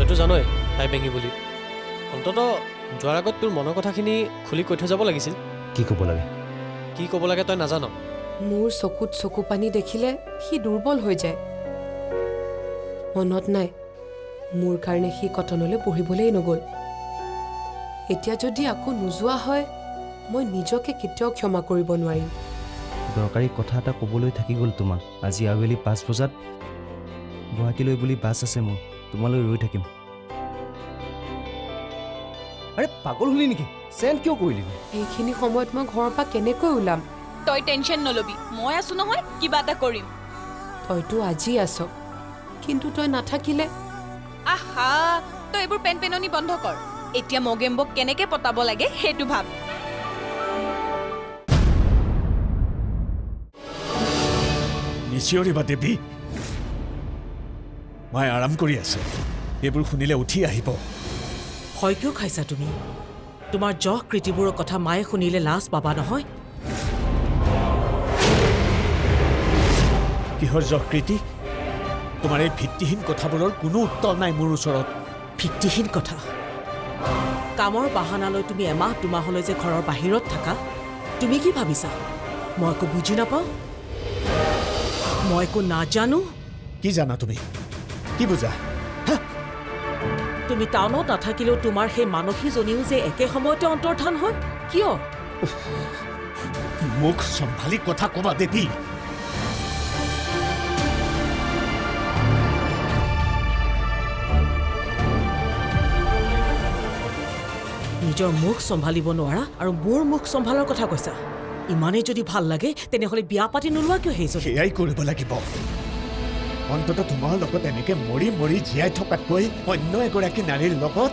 তইতো জানই তাই বেঙি বুলি অন্তত যোৱাৰ আগত তোৰ মনৰ কথাখিনি খুলি কৈ থৈ যাব লাগিছিল কি ক'ব লাগে কি ক'ব লাগে তই নাজান মোৰ চকুত চকু পানী দেখিলে সি দুৰ্বল হৈ যায় মনত নাই মোৰ কাৰণে সি কটনলৈ পঢ়িবলৈ নগ'ল এতিয়া যদি আকৌ নোযোৱা হয় মই নিজকে কেতিয়াও ক্ষমা কৰিব নোৱাৰিম দৰকাৰী কথা এটা ক'বলৈ থাকি গ'ল তোমাক আজি আবেলি 5 বজাত গুৱাহাটীলৈ বুলি বাছ আছে মোৰ তোমালৈ ৰৈ থাকিম আৰে পাগল হলি নেকি চেণ্ট কিয় কৰিলি এইখিনি সময়ত মই ঘৰৰ পৰা কেনেকৈ ওলাম তই টেনশ্যন নলবি মই আছো নহয় কিবা এটা কৰিম তইতো আজি আছ কিন্তু তই নাথাকিলে আহা তই এইবোৰ পেনপেননি বন্ধ কৰ এতিয়া মগেম্বক কেনেকে পতাব লাগে সেইটো ভাব নিচিঞৰিবা দেৱী মই আৰাম কৰি আছো এইবোৰ শুনিলে উঠি আহিব ভয় কিয় খাইছা তুমি তোমাৰ জহ কৃতিবোৰৰ কথা মায়ে শুনিলে লাজ পাবা নহয় কিহৰ যকৃতি তোমাৰ এই ভিত্তিহীন কথাবোৰৰ কোনো উত্তৰ নাই মোৰ ওচৰত ভিত্তিহীন কথা কামৰ বাহানালৈ তুমি এমাহ দুমাহলৈ যে ঘৰৰ বাহিৰত থাকা তুমি কি ভাবিছা মই একো বুজি নাপাওঁ মই একো নাজানো কি জানা তুমি কি বুজা তুমি টাউনত নাথাকিলেও তোমাৰ সেই মানসীজনীও যে একে সময়তে অন্তৰ্ধান হয় কিয় মুখ চম্ভালি কথা ক'বা দেৱী নিজৰ মুখ চম্ভালিব নোৱাৰা আৰু মোৰ মুখ চম্ভালৰ কথা কৈছা ইমানেই যদি ভাল লাগে তেনেহ'লে বিয়া পাতি নোলোৱা কিয় সেইজন সেয়াই কৰিব লাগিব অন্তত তোমাৰ লগত এনেকে মৰি মৰি জীয়াই থকাতকৈ অন্য এগৰাকী নাৰীৰ লগত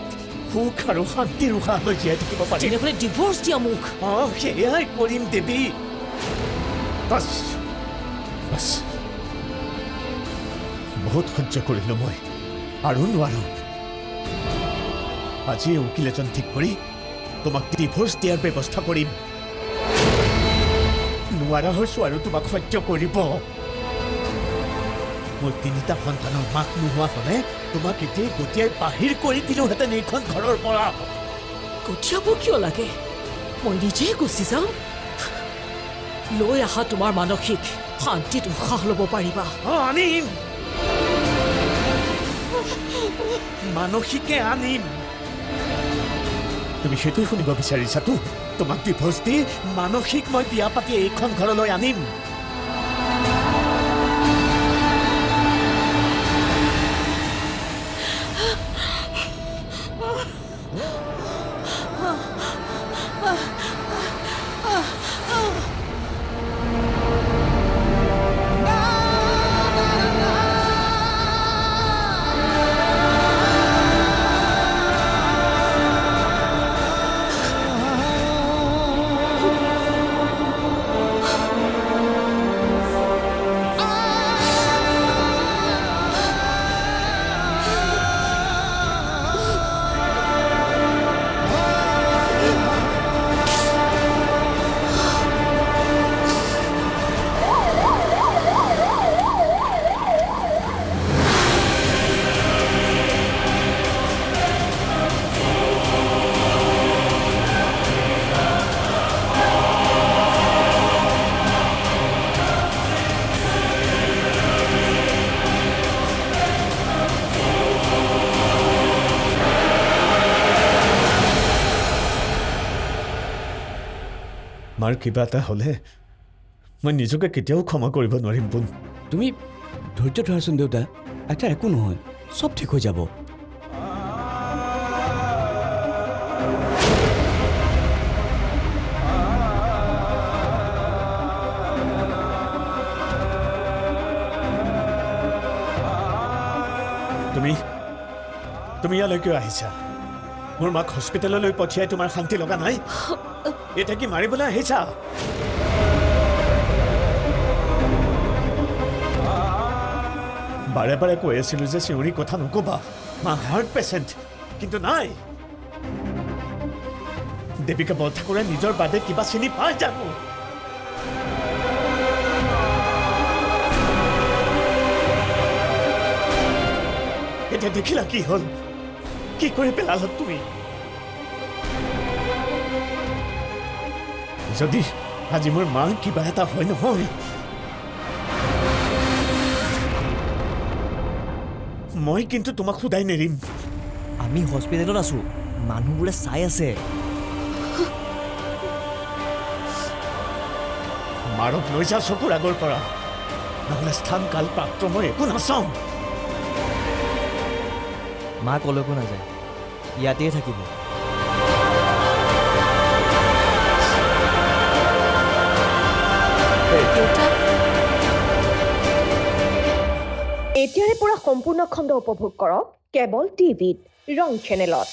সুখ আৰু শান্তিৰ উশাহ লৈ জীয়াই থাকিব পাৰিম তেনেহ'লে ডিভোৰ্চ দিয়া মোক সেয়াই কৰিম দেৱী বাছ বাছ বহুত সহ্য কৰিলো মই আৰু নোৱাৰো আজি উকিল এজন ঠিক কৰি তোমাক ডিভোৰ্চ দিয়াৰ ব্যৱস্থা কৰিম নোৱাৰা হৈছো আৰু তোমাক সহ্য কৰিব মোৰ 3টা সন্তানৰ মাক নোহোৱা হলে তোমাক এতিয়াই গতিয়াই বাহিৰ কৰি দিলোহেঁতেন এইখন ঘৰৰ পৰা গঠিয়াব কিয় লাগে মই নিজে গুচি যাম লৈ আহা তোমাৰ মানসিক শান্তিত উশাহ ল'ব পাৰিবা আনিম মানসিকে আনিম তুমি সেইটোৱে শুনিব বিচাৰিছাতো তোমাক ডিভোৰ্চ দি মানসিক মই বিয়া পাতি এইখন ঘৰলৈ আনিম মাৰ কিবা এটা হ'লে মই নিজকে কেতিয়াও ক্ষমা কৰিব নোৱাৰিম বোন তুমি ধৈৰ্য ধৰাচোন দেউতা আচ্ছা একো নহয় চব ঠিক হৈ যাব তুমি ইয়ালৈ কিয় আহিছা মোৰ মাক হস্পিটেললৈ পঠিয়াই তোমাৰ শান্তি লগা নাই এটা কি মাৰিবলৈ আহিছা বাৰে বাৰে কৈ আছিলো যে চিঞৰি কথা নকবা মা হাৰ্ট পেচেণ্ট কিন্তু নাই দেৱিকা বৰঠাকুৰে নিজৰ বাদে কিবা চিনি পায় জানো এতিয়া দেখিলা কি হ'ল কি কৰি পেলালা তুমি যদি আজি মোৰ মাৰ কিবা এটা হয় নহয় মই কিন্তু তোমাক সোধাই নেৰিম আমি হস্পিটেলত আছোঁ মানুহবোৰে চাই আছে মাৰক লৈ যা চকুৰ আগৰ পৰা নহ'লে স্থান কাল পাত্ৰ মই একো নাচাওঁ মা কলৈকো নাযায় ইয়াতেই থাকিব এতিয়াৰে পৰা সম্পূৰ্ণ খণ্ড উপভোগ কৰক কেবল টিভিত ৰং চেনেলত